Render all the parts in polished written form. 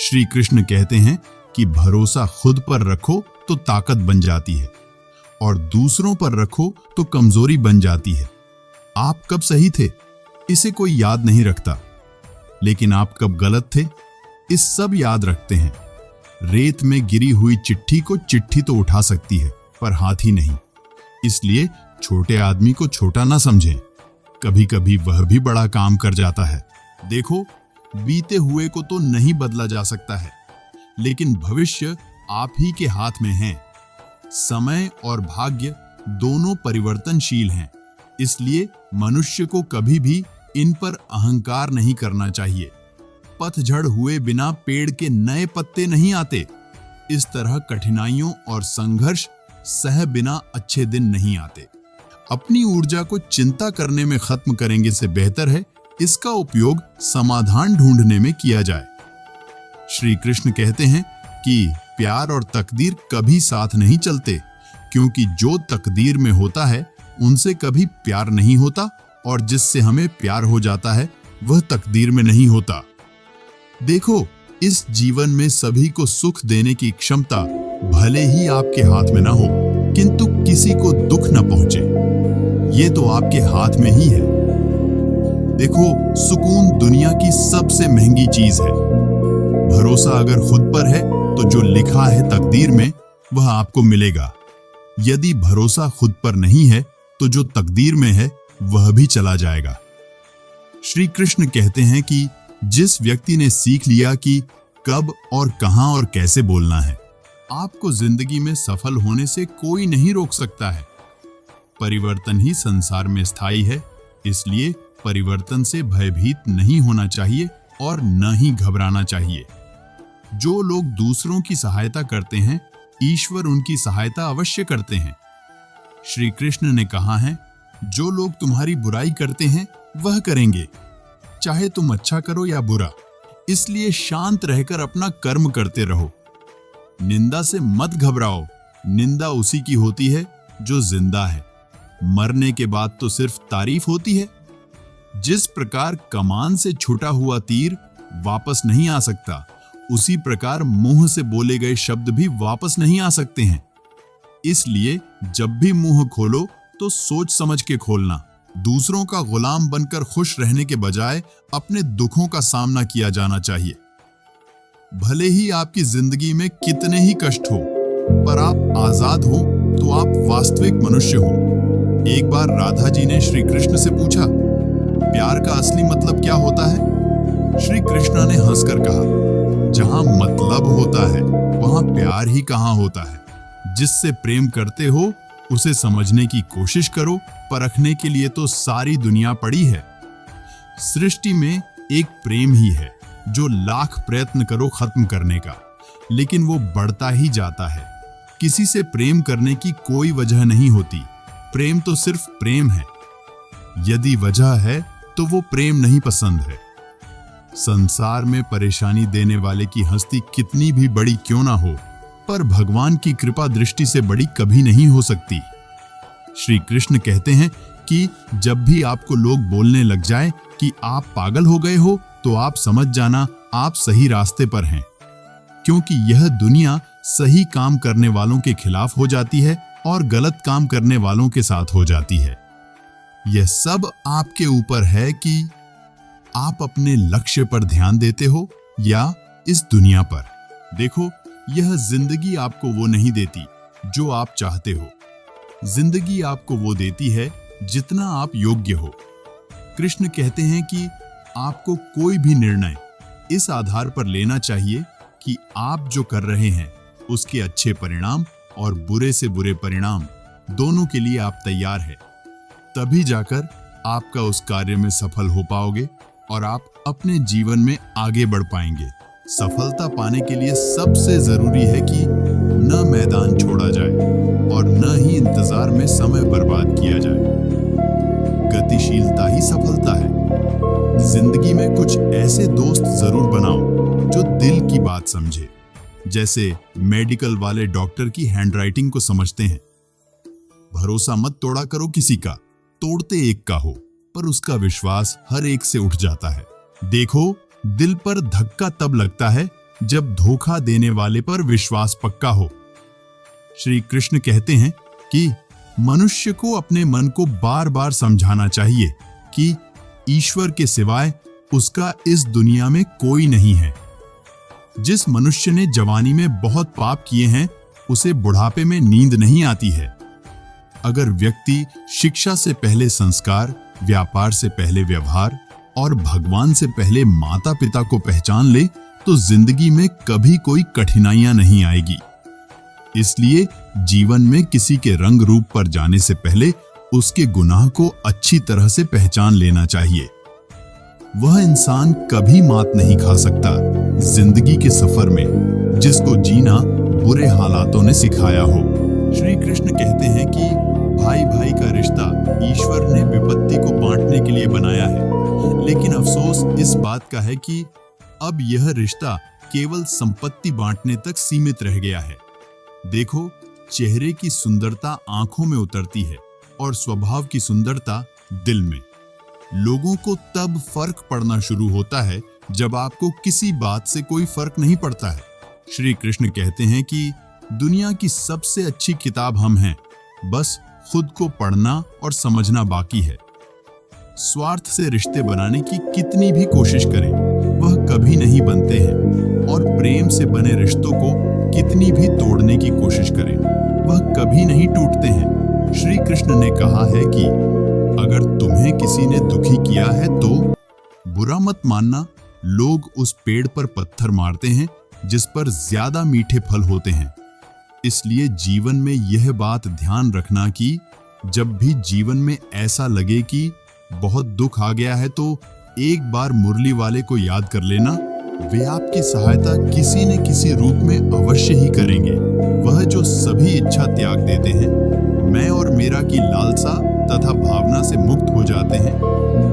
श्री कृष्ण कहते हैं कि भरोसा खुद पर रखो तो ताकत बन जाती है और दूसरों पर रखो तो कमजोरी बन जाती है। आप कब सही थे इसे कोई याद नहीं रखता, लेकिन आप कब गलत थे इस सब याद रखते हैं। रेत में गिरी हुई चिट्ठी को चिट्ठी तो उठा सकती है पर हाथी नहीं, इसलिए छोटे आदमी को छोटा ना समझें, कभी कभी वह भी बड़ा काम कर जाता है। देखो, बीते हुए को तो नहीं बदला जा सकता है, लेकिन भविष्य आप ही के हाथ में है। समय और भाग्य दोनों परिवर्तनशील हैं, इसलिए मनुष्य को कभी भी इन पर अहंकार नहीं करना चाहिए। पतझड़ हुए बिना पेड़ के नए पत्ते नहीं आते। इस तरह कठिनाइयों और संघर्ष सह बिना अच्छे दिन नहीं आते। अपनी ऊर्जा को चिंता करने में खत्म करेंगे से बेहतर है इसका उपयोग समाधान ढूंढने में किया जाए। श्री कृष्ण कहते हैं कि प्यार और तकदीर कभी साथ नहीं चलते, क्योंकि जो तकदीर में होता है उनसे कभी प्यार नहीं होता और जिससे हमें प्यार हो जाता है वह तकदीर में नहीं होता। देखो, इस जीवन में सभी को सुख देने की क्षमता भले ही आपके हाथ में ना हो, किंतु किसी को दुख न पहुंचे, ये तो आपके हाथ में ही है। देखो, सुकून दुनिया की सबसे महंगी चीज है। भरोसा अगर खुद पर है तो जो लिखा है तकदीर में वह आपको मिलेगा। यदि भरोसा खुद पर नहीं है तो जो तकदीर में है वह भी चला जाएगा। श्री कृष्ण कहते हैं कि जिस व्यक्ति ने सीख लिया कि कब और कहां और कैसे बोलना है, आपको जिंदगी में सफल होने से कोई नहीं रोक सकता है। परिवर्तन ही संसार में स्थायी है, इसलिए परिवर्तन से भयभीत नहीं होना चाहिए और न ही घबराना चाहिए। जो लोग दूसरों की सहायता करते हैं, ईश्वर उनकी सहायता अवश्य करते हैं। श्री कृष्ण ने कहा है, जो लोग तुम्हारी बुराई करते हैं वह करेंगे, चाहे तुम अच्छा करो या बुरा। इसलिए शांत रहकर अपना कर्म करते रहो। निंदा से मत घबराओ, निंदा उसी की होती है जो जिंदा है। मरने के बाद तो सिर्फ तारीफ होती है। जिस प्रकार कमान से छूटा हुआ तीर वापस नहीं आ सकता, उसी प्रकार मुंह से बोले गए शब्द भी वापस नहीं आ सकते हैं। इसलिए जब भी मुंह खोलो तो सोच समझ के खोलना। दूसरों का गुलाम बनकर खुश रहने के बजाय अपने दुखों का सामना किया जाना चाहिए। भले ही आपकी जिंदगी में कितने ही कष्ट हो, पर आप आजाद हो तो आप वास्तविक मनुष्य हो। एक बार राधा जी ने श्री कृष्ण से पूछा, प्यार का असली मतलब क्या होता है? श्री कृष्ण ने हंसकर कहा, जहां मतलब होता है वहां प्यार ही कहां होता है। जिससे प्रेम करते हो उसे समझने की कोशिश करो, परखने के लिए तो सारी दुनिया पड़ी है। सृष्टि में एक प्रेम ही है जो लाख प्रयत्न करो खत्म करने का, लेकिन वो बढ़ता ही जाता है। किसी से प्रेम करने की कोई वजह नहीं होती, प्रेम तो सिर्फ प्रेम है। यदि वजह है तो वो प्रेम नहीं पसंद है। संसार में परेशानी देने वाले की हस्ती कितनी भी बड़ी क्यों ना हो, पर भगवान की कृपा दृष्टि से बड़ी कभी नहीं हो सकती। श्री कृष्ण कहते हैं कि जब भी आपको लोग बोलने लग जाए कि आप पागल हो गए हो, तो आप समझ जाना आप सही रास्ते पर हैं, क्योंकि यह दुनिया सही काम करने वालों के खिलाफ हो जाती है और गलत काम करने वालों के साथ हो जाती है। यह सब आपके ऊपर है कि आप अपने लक्ष्य पर ध्यान देते हो या इस दुनिया पर। देखो, यह जिंदगी आपको वो नहीं देती जो आप चाहते हो। जिंदगी आपको वो देती है जितना आप योग्य हो। कृष्ण कहते हैं कि आपको कोई भी निर्णय इस आधार पर लेना चाहिए कि आप जो कर रहे हैं उसके अच्छे परिणाम और बुरे से बुरे परिणाम दोनों के लिए आप तैयार हैं। तभी जाकर आपका उस कार्य में सफल हो पाओगे और आप अपने जीवन में आगे बढ़ पाएंगे। सफलता पाने के लिए सबसे जरूरी है कि न मैदान छोड़ा जाए और न ही इंतजार में समय बर्बाद किया जाए। गतिशीलता ही सफलता है। जिंदगी में कुछ ऐसे दोस्त जरूर बनाओ जो दिल की बात समझे, जैसे मेडिकल वाले डॉक्टर की हैंडराइटिंग को समझते हैं। भरोसा मत तोड़ा करो किसी का, तोड़ते एक का हो, पर उसका विश्वास हर एक से उठ जाता है। देखो, दिल पर धक्का तब लगता है जब धोखा देने वाले पर विश्वास पक्का हो। श्री कृष्ण कहते हैं कि मनुष्य को अपने मन को बार बार समझाना चाहिए कि ईश्वर के सिवाय उसका इस दुनिया में कोई नहीं है। जिस मनुष्य ने जवानी में बहुत पाप किए हैं, उसे बुढ़ापे में नींद नहीं आती है। अगर व्यक्ति शिक्षा से पहले संस्कार, व्यापार से पहले व्यवहार और भगवान से पहले माता पिता को पहचान ले, तो जिंदगी में कभी कोई कठिनाइयां नहीं आएगी। इसलिए जीवन में किसी के रंग रूप पर जाने से पहले उसके गुनाह को अच्छी तरह से पहचान लेना चाहिए। वह इंसान कभी मात नहीं खा सकता जिंदगी के सफर में, जिसको जीना बुरे हालातों ने सिखाया हो। श्री कृष्ण कहते हैं कि भाई भाई का रिश्ता ईश्वर ने विपत्ति को बांटने के लिए बनाया है, लेकिन अफसोस इस बात का है कि अब यह रिश्ता केवल संपत्ति बांटने तक सीमित रह गया है। देखो, चेहरे की सुंदरता आंखों में उतरती है और स्वभाव की सुंदरता दिल में। लोगों को तब फर्क पड़ना शुरू होता है जब आपको किसी बात से कोई फर्क नहीं पड़ता है। श्री कृष्ण कहते हैं कि दुनिया की सबसे अच्छी किताब हम हैं, बस खुद को पढ़ना और समझना बाकी है। स्वार्थ से रिश्ते बनाने की कितनी भी कोशिश करें, वह कभी नहीं बनते हैं, और प्रेम से बने रिश्तों को कितनी भी तोड़ने की कोशिश करें, वह कभी नहीं टूटते हैं। श्री कृष्ण ने कहा है कि अगर तुम्हें किसी ने दुखी किया है तो बुरा मत मानना। लोग उस पेड़ पर पत्थर मारते हैं जिस पर ज्यादा मीठे फल होते हैं। इसलिए जीवन में यह बात ध्यान रखना कि जब भी जीवन में ऐसा लगे कि बहुत दुख आ गया है, तो एक बार मुरली वाले को याद कर लेना। वे आपकी सहायता किसी न किसी रूप में अवश्य ही करेंगे। वह जो सभी इच्छा त्याग देते हैं, मैं और मेरा की लालसा तथा भावना से मुक्त हो जाते हैं,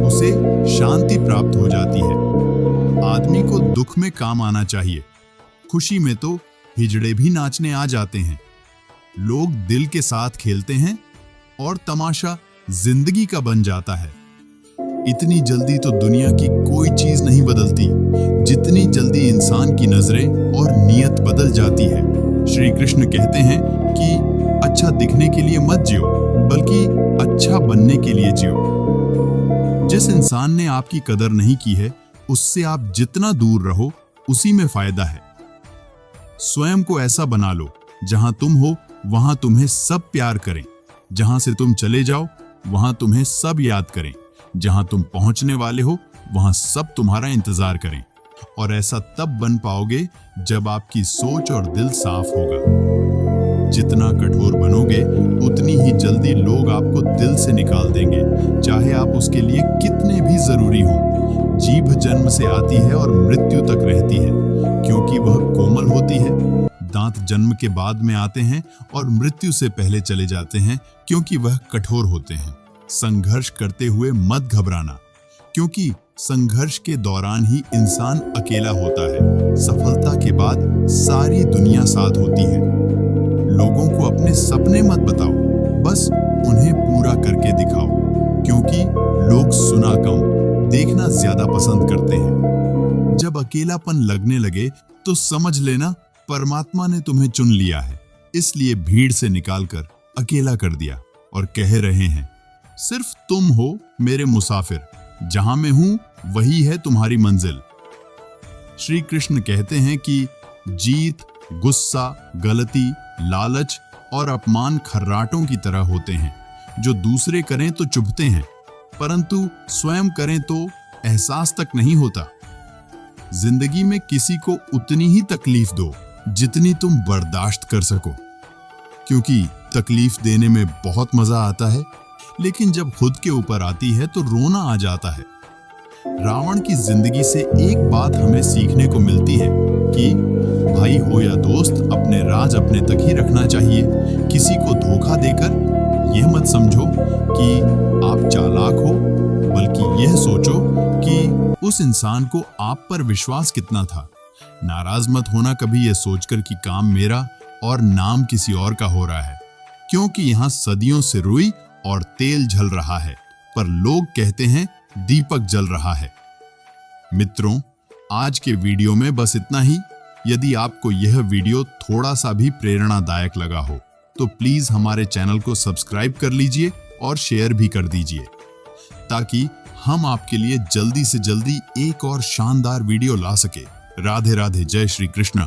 उसे शांति प्राप्त हो जाती है। आदमी को दुख में काम आना चाहिए, खुशी में तो हिजड़े भी नाचने आ जाते हैं। लोग दिल के साथ खेलते हैं और तमाशा जिंदगी का बन जाता है। इतनी जल्दी तो दुनिया की कोई चीज नहीं बदलती जितनी जल्दी इंसान की नजरें और नियत बदल जाती है। श्री कृष्ण कहते हैं कि अच्छा दिखने के लिए मत जियो, बल्कि अच्छा बनने के लिए जियो। जिस इंसान ने आपकी कदर नहीं की है, उससे आप जितना दूर रहो उसी में फायदा है। स्वयं को ऐसा बना लो जहां तुम हो वहां तुम्हें सब प्यार करें, जहां से तुम चले जाओ वहां तुम्हें सब याद करें, जहां तुम पहुंचने वाले हो वहां सब तुम्हारा इंतजार करें। और ऐसा तब बन पाओगे जब आपकी सोच और दिल साफ होगा। जितना कठोर बनोगे उतनी ही जल्दी लोग आपको दिल से निकाल देंगे, चाहे आप उसके लिए कितने भी जरूरी हो। जीभ जन्म से आती है और मृत्यु तक रहती है, क्योंकि वह कोमल होती है। दांत जन्म के बाद में आते हैं और मृत्यु से पहले चले जाते हैं, क्योंकि वह कठोर होते हैं। संघर्ष करते हुए मत घबराना, क्योंकि संघर्ष के दौरान ही इंसान अकेला होता है। सफलता के बाद सारी दुनिया साथ होती है। लोगों को अपने सपने मत बताओ, बस उन्हें पूरा करके दिखाओ, क्योंकि लोग सुना कम, देखना ज्यादा पसंद करते हैं। जब अकेलापन लगने लगे तो समझ लेना परमात्मा ने तुम्हें चुन लिया है, इसलिए भीड़ से निकालकर अकेला कर दिया और कह रहे हैं, सिर्फ तुम हो मेरे मुसाफिर, जहां मैं हूं वही है तुम्हारी मंजिल। श्री कृष्ण कहते हैं कि जीत, गुस्सा, गलती, लालच और अपमान खर्राटों की तरह होते हैं, जो दूसरे करें तो चुभते हैं, परंतु स्वयं करें तो एहसास तक नहीं होता। जिंदगी में किसी को उतनी ही तकलीफ दो जितनी तुम बर्दाश्त कर सको, क्योंकि तकलीफ देने में बहुत मजा आता है, लेकिन जब खुद के ऊपर आती है तो रोना आ जाता है। रावण की जिंदगी से एक बात हमें सीखने को मिलती है कि भाई हो या दोस्त, अपने राज अपने तक ही रखना चाहिए। किसी को धोखा देकर यह मत समझो कि आप चालाक हो, बल्कि यह सोचो कि उस इंसान को आप पर विश्वास कितना था। नाराज मत होना कभी यह सोचकर कि काम मेरा और नाम किसी और का हो रहा है, क्योंकि यहाँ सदियों से रुई और तेल झल रहा है, पर लोग कहते हैं दीपक जल रहा है। मित्रों, आज के वीडियो में बस इतना ही। यदि आपको यह वीडियो थोड़ा सा भी प्रेरणादायक लगा हो तो प्लीज हमारे चैनल को सब्सक्राइब कर लीजिए और शेयर भी कर दीजिए, ताकि हम आपके लिए जल्दी से जल्दी एक और शानदार वीडियो ला सके। राधे राधे, जय श्री कृष्ण।